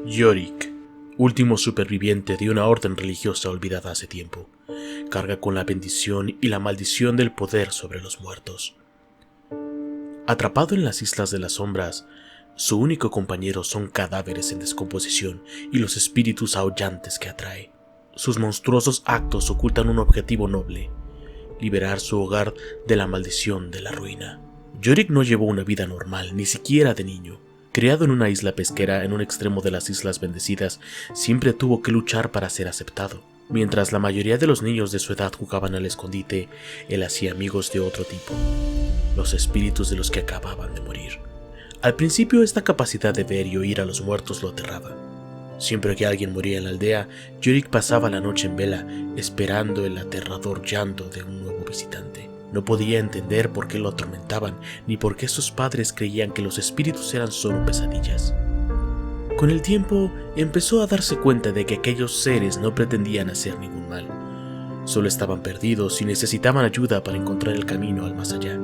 Yorick, último superviviente de una orden religiosa olvidada hace tiempo, carga con la bendición y la maldición del poder sobre los muertos. Atrapado en las Islas de las Sombras, su único compañero son cadáveres en descomposición y los espíritus aullantes que atrae. Sus monstruosos actos ocultan un objetivo noble: liberar su hogar de la maldición de la ruina. Yorick no llevó una vida normal, ni siquiera de niño. Criado en una isla pesquera en un extremo de las Islas Bendecidas, siempre tuvo que luchar para ser aceptado. Mientras la mayoría de los niños de su edad jugaban al escondite, él hacía amigos de otro tipo: los espíritus de los que acababan de morir. Al principio, esta capacidad de ver y oír a los muertos lo aterraba. Siempre que alguien moría en la aldea, Yorick pasaba la noche en vela, esperando el aterrador llanto de un nuevo visitante. No podía entender por qué lo atormentaban, ni por qué sus padres creían que los espíritus eran solo pesadillas. Con el tiempo, empezó a darse cuenta de que aquellos seres no pretendían hacer ningún mal. Solo estaban perdidos y necesitaban ayuda para encontrar el camino al más allá.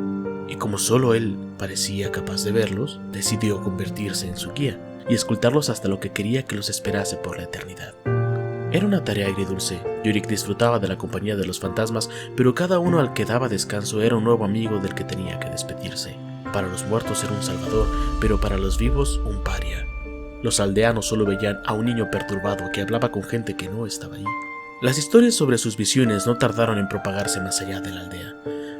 Y como solo él parecía capaz de verlos, decidió convertirse en su guía y escoltarlos hasta lo que quería que los esperase por la eternidad. Era una tarea agridulce. Yorick disfrutaba de la compañía de los fantasmas, pero cada uno al que daba descanso era un nuevo amigo del que tenía que despedirse. Para los muertos era un salvador, pero para los vivos un paria. Los aldeanos solo veían a un niño perturbado que hablaba con gente que no estaba ahí. Las historias sobre sus visiones no tardaron en propagarse más allá de la aldea,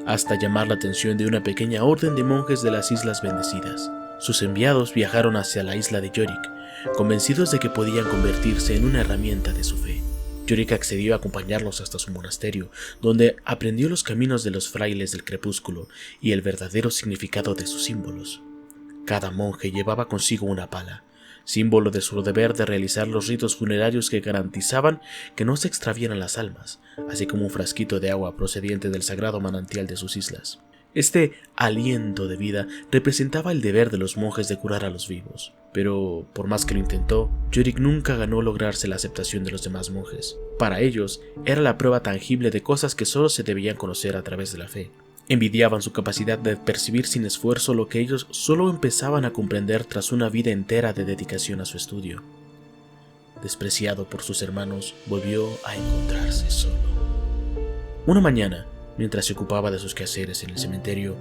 hasta llamar la atención de una pequeña orden de monjes de las Islas Bendecidas. Sus enviados viajaron hacia la isla de Yorick, convencidos de que podían convertirse en una herramienta de su fe. Yorick accedió a acompañarlos hasta su monasterio, donde aprendió los caminos de los frailes del crepúsculo y el verdadero significado de sus símbolos. Cada monje llevaba consigo una pala, símbolo de su deber de realizar los ritos funerarios que garantizaban que no se extraviaran las almas, así como un frasquito de agua procediente del sagrado manantial de sus islas. Este aliento de vida representaba el deber de los monjes de curar a los vivos, pero por más que lo intentó, Yorick nunca ganó lograrse la aceptación de los demás monjes. Para ellos, era la prueba tangible de cosas que solo se debían conocer a través de la fe. Envidiaban su capacidad de percibir sin esfuerzo lo que ellos solo empezaban a comprender tras una vida entera de dedicación a su estudio. Despreciado por sus hermanos, volvió a encontrarse solo. Una mañana, mientras se ocupaba de sus quehaceres en el cementerio,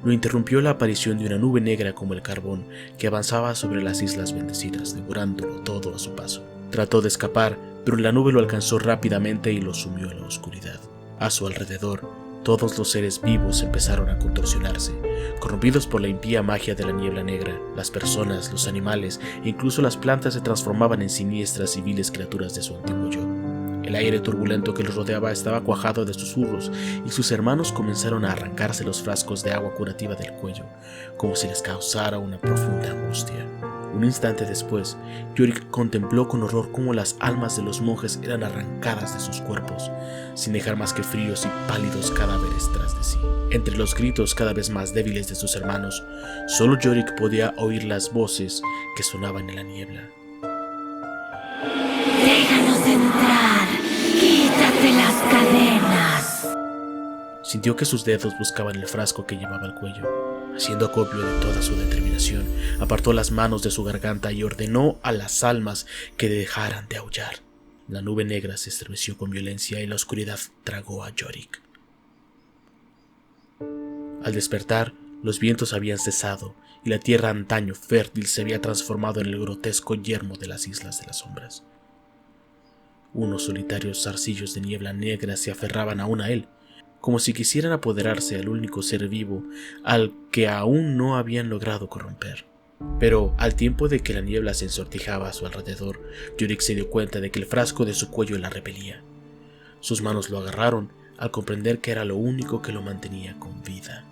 lo interrumpió la aparición de una nube negra como el carbón que avanzaba sobre las Islas Bendecidas, devorándolo todo a su paso. Trató de escapar, pero la nube lo alcanzó rápidamente y lo sumió en la oscuridad. A su alrededor, todos los seres vivos empezaron a contorsionarse, corrompidos por la impía magia de la niebla negra. Las personas, los animales e incluso las plantas se transformaban en siniestras y viles criaturas de su antiguo yo. El aire turbulento que los rodeaba estaba cuajado de susurros, y sus hermanos comenzaron a arrancarse los frascos de agua curativa del cuello, como si les causara una profunda angustia. Un instante después, Yorick contempló con horror cómo las almas de los monjes eran arrancadas de sus cuerpos, sin dejar más que fríos y pálidos cadáveres tras de sí. Entre los gritos cada vez más débiles de sus hermanos, solo Yorick podía oír las voces que sonaban en la niebla. ¡Déjanos entrar! ¡Quítate las cadenas! Sintió que sus dedos buscaban el frasco que llevaba al cuello. Haciendo acopio de toda su determinación, apartó las manos de su garganta y ordenó a las almas que dejaran de aullar. La nube negra se estremeció con violencia y la oscuridad tragó a Yorick. Al despertar, los vientos habían cesado y la tierra antaño fértil se había transformado en el grotesco yermo de las Islas de las Sombras. Unos solitarios zarcillos de niebla negra se aferraban aún a él, como si quisieran apoderarse al único ser vivo al que aún no habían logrado corromper. Pero al tiempo de que la niebla se ensortijaba a su alrededor, Yorick se dio cuenta de que el frasco de su cuello la repelía. Sus manos lo agarraron al comprender que era lo único que lo mantenía con vida.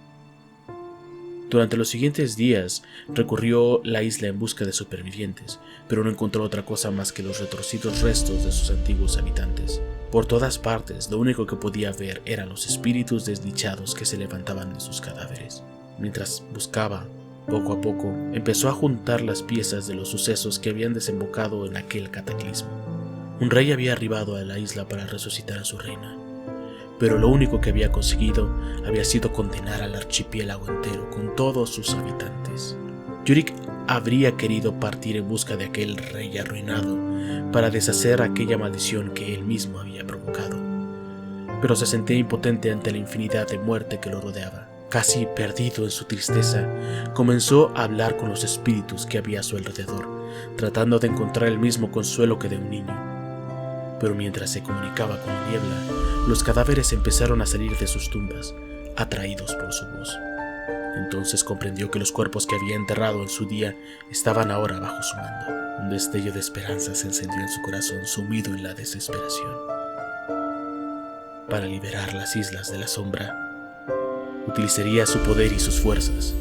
Durante los siguientes días recorrió la isla en busca de supervivientes, pero no encontró otra cosa más que los retorcidos restos de sus antiguos habitantes. Por todas partes, lo único que podía ver eran los espíritus desdichados que se levantaban de sus cadáveres. Mientras buscaba, poco a poco, empezó a juntar las piezas de los sucesos que habían desembocado en aquel cataclismo. Un rey había arribado a la isla para resucitar a su reina, pero lo único que había conseguido había sido condenar al archipiélago entero con todos sus habitantes. Yorick habría querido partir en busca de aquel rey arruinado para deshacer aquella maldición que él mismo había provocado. Pero se sentía impotente ante la infinidad de muerte que lo rodeaba. Casi perdido en su tristeza, comenzó a hablar con los espíritus que había a su alrededor, tratando de encontrar el mismo consuelo que de un niño. Pero mientras se comunicaba con la niebla, los cadáveres empezaron a salir de sus tumbas, atraídos por su voz. Entonces comprendió que los cuerpos que había enterrado en su día estaban ahora bajo su mando. Un destello de esperanza se encendió en su corazón, sumido en la desesperación. Para liberar las islas de la sombra, utilizaría su poder y sus fuerzas.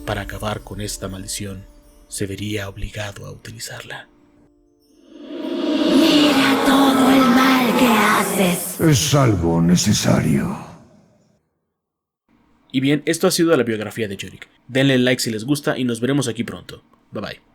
Para acabar con esta maldición, se vería obligado a utilizarla. Mira todo el mal que haces. Es algo necesario. Y bien, esto ha sido la biografía de Yorick. Denle like si les gusta y nos veremos aquí pronto. Bye bye.